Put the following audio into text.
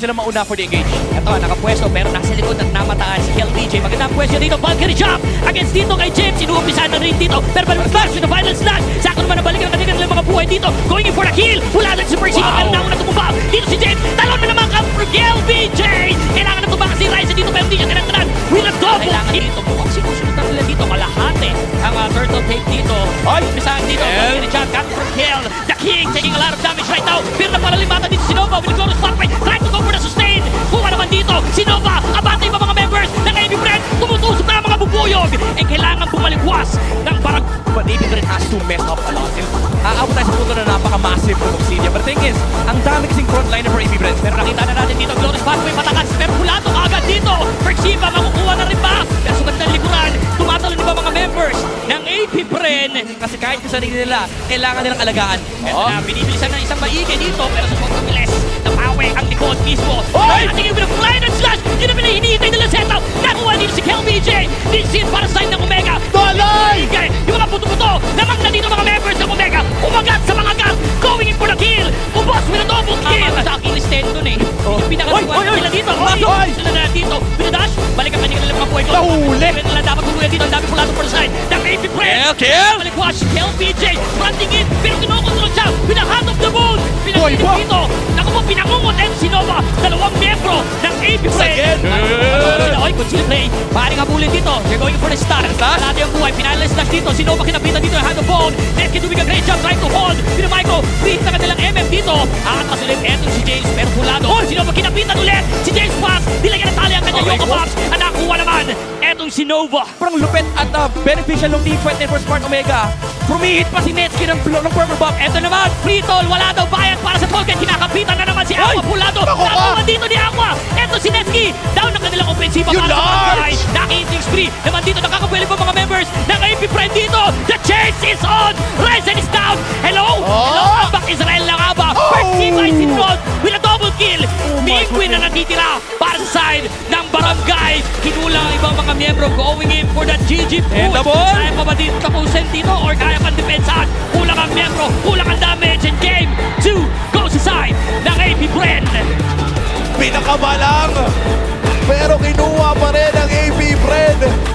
Sila mauna for the engage. Ito, nakapwesto pero nasa likod at namataan si LBJ. Magandang pwesto dito. Valkyrie jump against dito kay James. Inuumpisahan na rin dito. Pero smash with the final slash. Sakto naman nabalik ang kanilang mga buhay dito. Going in for the kill. Wala lang si Percy. Pero nauna tumubak. Dito si James. Talon na naman come from LBJ. Kailangan na tumaka si Ryzen dito pero hindi siya kinagtanan. With a double Kailangan kill. dito. Mukhang sinusunod na nila dito. Kalahati ang turtle tape dito. Ay! Umpisahan dito. Valkyrie jump. Got from kill. The King taking a lot of damage right now. Pero napalalimatan dito si Nova. Will go to spotlight. Trying to go for the sustain. Kuha naman dito, si Nova, abante yung mga members ng AB Brand, tumutusok na ang mga bubuyog. Eh, kailangan bumaligwas ng parang... But AB Brand has to mess up a lot. Aabot tayo sa punto na napaka-massive ng Obsidian. But the thing is, ang dami kasing frontliner for AB Brand. Pero nakita na natin dito, Glorious Pathway patakas, pero Pulato agad dito. Persiva, makukuha na rin ba? Pero sugat ng likuran, tumatalo ni ba mga members ng AB Brand? Kasi kahit sa sarili nila, kailangan nilang alagaan. Eto na, binibilisan ng isang maigi dito, pero sa sobrang bilis, napawi ang likod mismo. Oy! Ating yung flying and slash, yun na hinihintay nila setup. Nakuha dito si KLBJ, din para sa ng Omega. Dalay! Yung mga puto-puto, lamang na dito mga members ng Omega. Umagat sa mga gas, going in for the kill. Ubos with a double kill. Sa Achilles tendon eh. Yung pinakaluan nila dito. Oy! Sila na dito. Pinadash, balik ang kanyang mga buhay ko. Nahuli! Nila dapat tuluyan dito. Ang dami Pulato for the side. Ng AP Press. Kill! Balikwash, KLBJ, fronting in. Pero kinukontrol siya. With a hand of the moon. Boy, Pinagpilit ba? dito. Naku po, pinangungot si Nova. Dalawang miyembro ng AP Press. Again. Oy, conceal play. Maaaring habulin dito. They're going for the start. Kalahati ang buhay. Finalist slash dito. Si Nova kinapitan dito. Hand of bone. Neski doing a great job trying to hold. Pinamaiko. Freeze na kanilang MM dito. Aantas ulit. Eto si James. Pero Pulado. Si Nova kinapitan ulit. Si James pass. Dilagyan na tali ang kanya Yoko Pops. Ang nakuha naman. Etong si Nova. Parang lupet at beneficial ng team fight for Smart Omega. Pumihit pa si Netsuki ng purple buff. Eto naman. Free toll. Wala daw bayad para sa token. Kinakapitan na naman si Aqua Pulado. Nakuha dito ni Aqua. Eto si Netsuki. Down ang kanilang ofensiva para sa Pagkay. Nakihintings free. Naman dito nakakapwede pa mga members ng AP Friend dito. The chase is on. Ryzen is down. Hello? Hello? Comeback Israel lang nga ba? Persiva is involved with a double kill. Mingwin na natitira para sa side ng Barangay. Kinulang ang ibang mga miyembro going in for the GG push. And the ball. Kaya pa ba dito tapusin dito or kaya pang depensahan? Kulang ang miyembro. Kulang ang damage. And game 2 goes sa side ng AP Friend. Pinakabalang pero kinuha pa rin ang AB Friend.